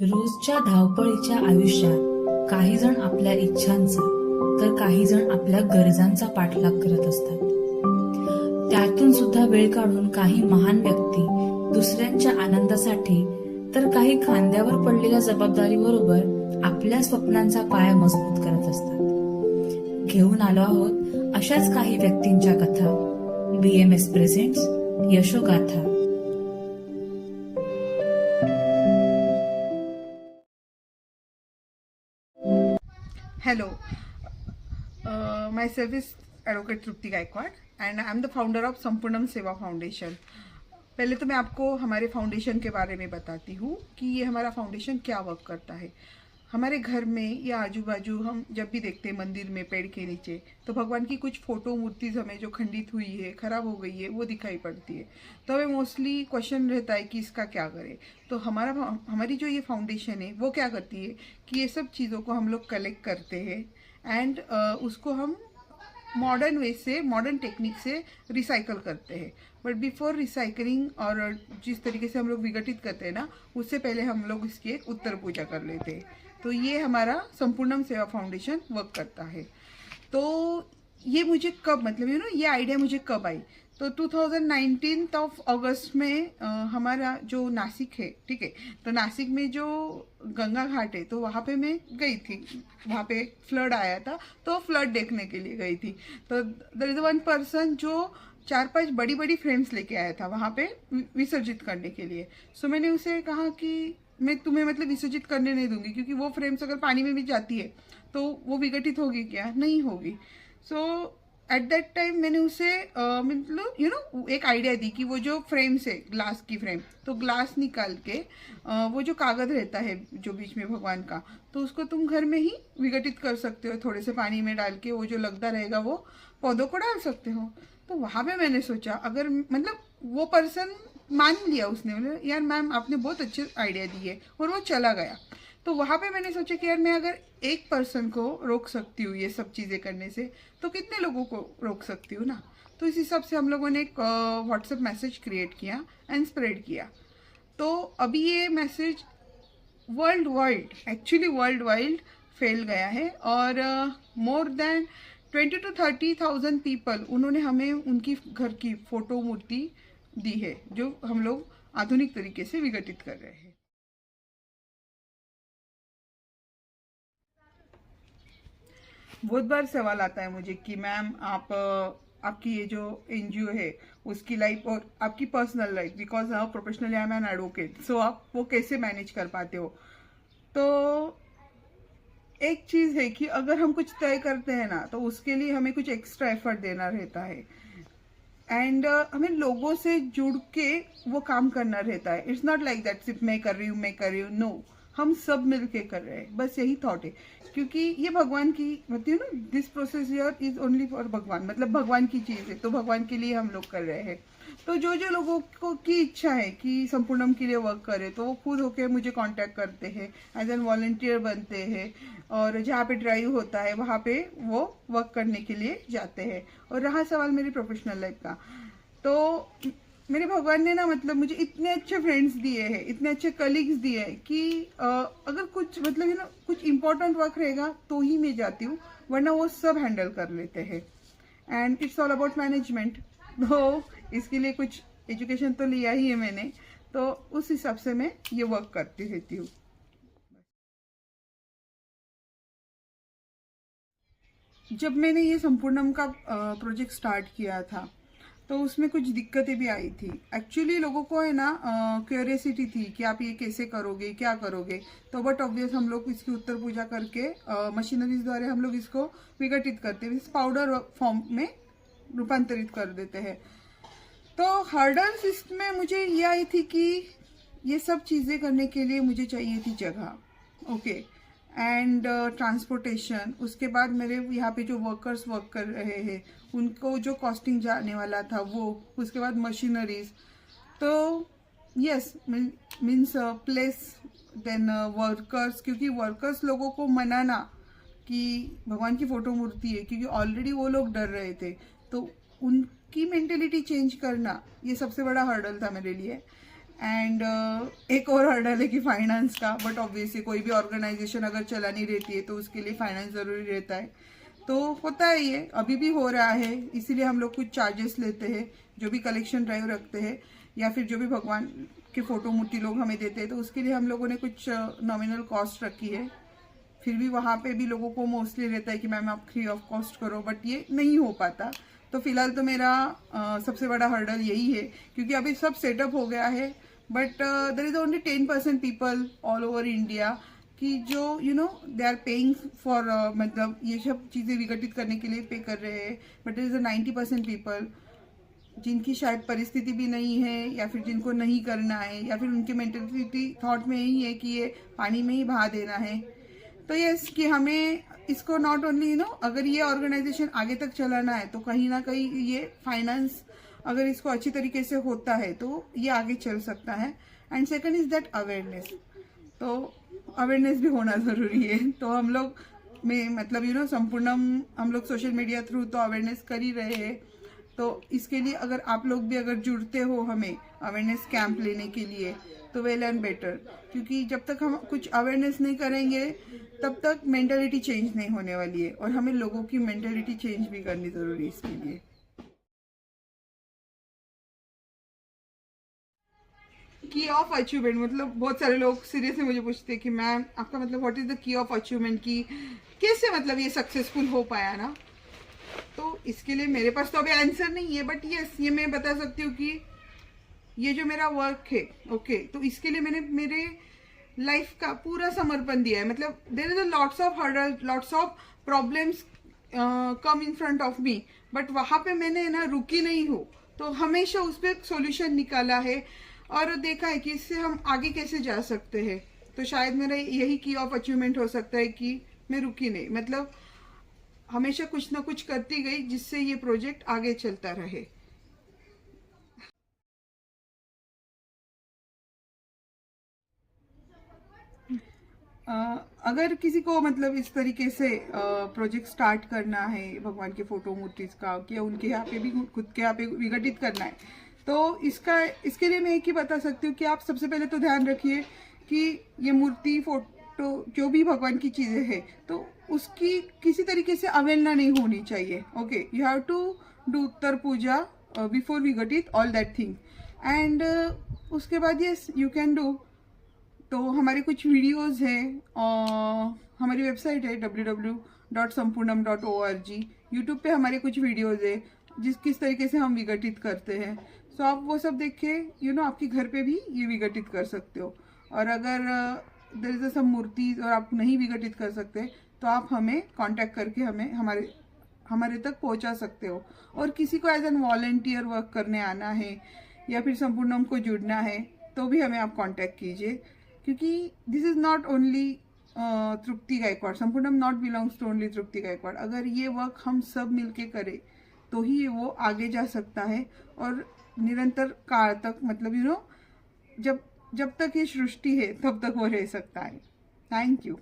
रोजच्या धावपळीच्या आयुष्यात काही जण आपल्या इच्छांचा तर काही जण आपल्या गरजांचा पाठलाग करत असतात. त्यातून सुद्धा वेळ काढून काही महान व्यक्ती दुसऱ्यांच्या आनंदासाठी तर काही खांद्यावर पडलेल्या जबाबदारीबरोबर आपल्या स्वप्नांचा पाया मजबूत करत असतात. घेऊन आलो आहोत अशाच काही व्यक्तींच्या कथा. BMS प्रेझेंट्स यशोगाथा. Hello, myself is Advocate Trupti Gaikwad and I am the founder of संपूर्णम सेवा फाउंडेशन. पहले तो मैं आपको हमारे फाउंडेशन के बारे में बताती हूँ कि ये हमारा फाउंडेशन क्या वर्क करता है. हमारे घर में या आजू बाजू हम जब भी देखते हैं मंदिर में पेड़ के नीचे, तो भगवान की कुछ फोटो मूर्तिज हमें जो खंडित हुई है, खराब हो गई है, वो दिखाई पड़ती है. तो हमें मोस्टली क्वेश्चन रहता है कि इसका क्या करें. तो हमारी जो ये फाउंडेशन है वो क्या करती है कि ये सब चीज़ों को हम लोग कलेक्ट करते हैं एंड उसको हम मॉडर्न वे से, मॉडर्न टेक्निक से रिसाइकल करते हैं. बट बिफोर रिसाइकलिंग और जिस तरीके से हम लोग विघटित करते हैं ना, उससे पहले हम लोग इसकी एक उत्तर पूजा कर लेते हैं. तो ये हमारा संपूर्णम सेवा फाउंडेशन वर्क करता है. तो ये मुझे कब, मतलब ये आइडिया मुझे कब आई, तो 2019 ऑफ अगस्त में हमारा जो नासिक है, ठीक है, तो नासिक में जो गंगा घाट है, तो वहाँ पे मैं गई थी. वहाँ पे फ्लड आया था, तो फ्लड देखने के लिए गई थी. तो देयर इज वन पर्सन जो 4-5 बड़ी बड़ी फ्रेम्स लेके आया था वहाँ पे विसर्जित करने के लिए. सो मैंने उसे कहा कि मैं तुम्हें मतलब विसर्जित करने नहीं दूंगी, क्योंकि वो फ्रेम्स अगर पानी में भी जाती है तो वो विघटित होगी क्या? नहीं होगी. सो एट दैट टाइम मैंने उसे मतलब एक आइडिया दी कि वो जो फ्रेम्स है, ग्लास की फ्रेम, तो ग्लास निकाल के वो जो कागज रहता है जो बीच में भगवान का, तो उसको तुम घर में ही विघटित कर सकते हो. थोड़े से पानी में डाल के वो जो लगता रहेगा वो पौधों को डाल सकते हो. तो वहाँ पे मैंने सोचा, अगर मतलब वो पर्सन मान लिया, उसने बोला यार मैम आपने बहुत अच्छे आइडिया दी है, और वो चला गया. तो वहाँ पे मैंने सोचा कि यार मैं अगर एक पर्सन को रोक सकती हूँ ये सब चीज़ें करने से, तो कितने लोगों को रोक सकती हूँ ना. तो इस हिसाब से हम लोगों ने एक व्हाट्सएप मैसेज क्रिएट किया एंड स्प्रेड किया. तो अभी ये मैसेज वर्ल्ड वाइड फैल गया है, और मोर देन 20 to 30,000 पीपल उन्होंने हमें उनकी घर की फोटो मूर्ति दी है, जो हम लोग आधुनिक तरीके से विघटित कर रहे हैं. बहुत बार सवाल आता है मुझे कि मैम आप आपकी ये जो NGO है उसकी लाइफ और आपकी personal life, because professionally I am an advocate, so आप वो कैसे मैनेज कर पाते हो. तो एक चीज़ है कि अगर हम कुछ तय करते हैं ना, तो उसके लिए हमें कुछ एक्स्ट्रा एफर्ट देना रहता है एंड हमें लोगों से जुड़ के वो काम करना रहता है. इट्स नॉट लाइक दैट सिर्फ मैं कर रही हूँ. नो, हम सब मिलके कर रहे हैं, बस यही थॉट है. क्योंकि ये भगवान की, मतलब this process here is only for भगवान, मतलब भगवान की चीज़ है, तो भगवान के लिए हम लोग कर रहे हैं. तो जो जो लोगों को की इच्छा है कि संपूर्णम के लिए वर्क करे, तो वो खुद होके मुझे कांटेक्ट करते हैं, एज एन वॉलंटियर बनते हैं, और जहाँ पे ड्राइव होता है वहाँ पे वो वर्क करने के लिए जाते हैं. और रहा सवाल मेरी प्रोफेशनल लाइफ का, तो मेरे भगवान ने ना, मतलब मुझे इतने अच्छे फ्रेंड्स दिए हैं, इतने अच्छे कलीग्स दिए हैं कि अगर कुछ मतलब कुछ इंपॉर्टेंट वर्क रहेगा तो ही मैं जाती हूँ, वरना वो सब हैंडल कर लेते हैं. And it's all about management. तो इसके लिए कुछ एजुकेशन तो लिया ही है मैंने, तो उस हिसाब से मैं ये वर्क करती रहती हूँ. जब मैंने ये संपूर्णम का प्रोजेक्ट स्टार्ट किया था, तो उसमें कुछ दिक्कतें भी आई थी. एक्चुअली लोगों को है ना क्यूरियोसिटी थी कि आप ये कैसे करोगे, क्या करोगे. तो बट ऑब्वियस हम लोग इसकी उत्तर पूजा करके मशीनरीज द्वारा हम लोग इसको विघटित करते हैं, पाउडर फॉर्म में रूपांतरित कर देते हैं. तो हर्डल्स इसमें मुझे ये आई थी कि ये सब चीज़ें करने के लिए मुझे चाहिए थी जगह, ओके, एंड ट्रांसपोर्टेशन. उसके बाद मेरे यहाँ पे जो वर्कर्स वर्क कर रहे हैं उनको जो कॉस्टिंग जाने वाला था वो, उसके बाद मशीनरीज. तो yes, means place, then workers, क्योंकि वर्कर्स लोगों को मनाना कि भगवान की फोटो मूर्ति है, क्योंकि ऑलरेडी वो लोग डर रहे थे, तो उनकी मेंटेलिटी चेंज करना ये सबसे बड़ा हर्डल था मेरे लिए. एंड एक और हर्डल है कि फाइनेंस का, बट ऑब्वियसली कोई भी ऑर्गेनाइजेशन अगर चलानी रहती है तो उसके लिए फाइनेंस ज़रूरी रहता है। तो होता है, ये अभी भी हो रहा है, इसीलिए हम लोग कुछ चार्जेस लेते हैं जो भी कलेक्शन ड्राइव रखते हैं या फिर जो भी भगवान के फोटो मूर्ति लोग हमें देते हैं, तो उसके लिए हम लोगों ने कुछ नॉमिनल कॉस्ट रखी है। फिर भी वहाँ पे भी लोगों को मोस्टली रहता है कि मैम आप फ्री ऑफ कॉस्ट करो, बट ये नहीं हो पाता। तो फिलहाल तो मेरा सबसे बड़ा हर्डल यही है, क्योंकि अभी सब सेटअप हो गया है, but there is only 10% people all over India कि जो दे आर पेइंग फॉर, मतलब ये सब चीज़ें विघटित करने के लिए पे कर रहे हैं, but there is a 90% people जिनकी शायद परिस्थिति भी नहीं है या फिर जिनको नहीं करना है, या फिर उनकी मेंटेलिटी थॉट में यही है कि ये पानी में ही बहा देना है। तो यस, कि हमें इसको नॉट ओनली अगर ये ऑर्गेनाइजेशन आगे तक चलाना है तो कहीं ना कहीं ये फाइनेंस अगर इसको अच्छी तरीके से होता है तो ये आगे चल सकता है। And second is that awareness, तो अवेयरनेस भी होना ज़रूरी है। तो हम लोग में मतलब संपूर्णम हम लोग सोशल मीडिया थ्रू तो अवेयरनेस कर ही रहे हैं। तो इसके लिए अगर आप लोग भी अगर जुड़ते हो हमें अवेयरनेस कैंप लेने के लिए तो वेल एंड बेटर, क्योंकि जब तक हम कुछ अवेयरनेस नहीं करेंगे तब तक मेंटालिटी चेंज नहीं होने वाली है, और हमें लोगों की मेंटालिटी चेंज भी करनी ज़रूरी है इसके लिए। की ऑफ अचीवमेंट, मतलब बहुत सारे लोग सीरियसली मुझे पूछते हैं कि मैम आपका मतलब what is the key of achievement, की कैसे मतलब ये सक्सेसफुल हो पाया ना। तो इसके लिए मेरे पास तो अभी आंसर नहीं है, बट यस ये मैं बता सकती हूँ कि ये जो मेरा वर्क है ओके, तो इसके लिए मैंने मेरे लाइफ का पूरा समर्पण दिया है। मतलब there is a lots of hurdle, lots of problems come in front of me, but वहाँ पे मैंने ना रुकी नहीं हूँ, तो हमेशा उस पर एक सोल्यूशन निकाला है और देखा है कि इससे हम आगे कैसे जा सकते हैं। तो शायद मेरा यही की ऑफ अचीवमेंट हो सकता है कि मैं रुकी नहीं, मतलब हमेशा कुछ ना कुछ करती गई जिससे ये प्रोजेक्ट आगे चलता रहे। अगर किसी को मतलब इस तरीके से प्रोजेक्ट स्टार्ट करना है भगवान के फोटो मूर्ति का, कि उनके यहाँ पे भी खुद के यहाँ पे विघटित करना है, तो इसके लिए मैं एक ही बता सकती हूँ कि आप सबसे पहले तो ध्यान रखिए कि ये मूर्ति फोटो जो भी भगवान की चीज़ें हैं तो उसकी किसी तरीके से अवहेलना नहीं होनी चाहिए। Okay, you have to do उत्तर पूजा बिफोर विघटित ऑल दैट थिंग, एंड उसके बाद यस यू कैन डू। तो हमारे कुछ वीडियोस हैं, हमारी वेबसाइट है www.sampurnam.org, यूट्यूब पे हमारे कुछ वीडियोस है किस तरीके से हम विघटित करते हैं। सो आप वो सब देख के आपके घर पे भी ये विघटित कर सकते हो। और अगर देयर इज सम मूर्ति और आप नहीं विघटित कर सकते तो आप हमें कांटेक्ट करके हमें हमारे तक पहुंचा सकते हो। और किसी को एज एन वॉलंटियर वर्क करने आना है या फिर संपूर्णम को जुड़ना है तो भी हमें आप कांटेक्ट कीजिए, क्योंकि this is not only Tripti Gaikwad, Sampurnam not belongs to only Tripti Gaikwad. अगर ये वर्क हम सब मिलके करें तो ही वो आगे जा सकता है और निरंतर काल तक, मतलब जब तक ये सृष्टि है तब तक वो रह सकता है। Thank you.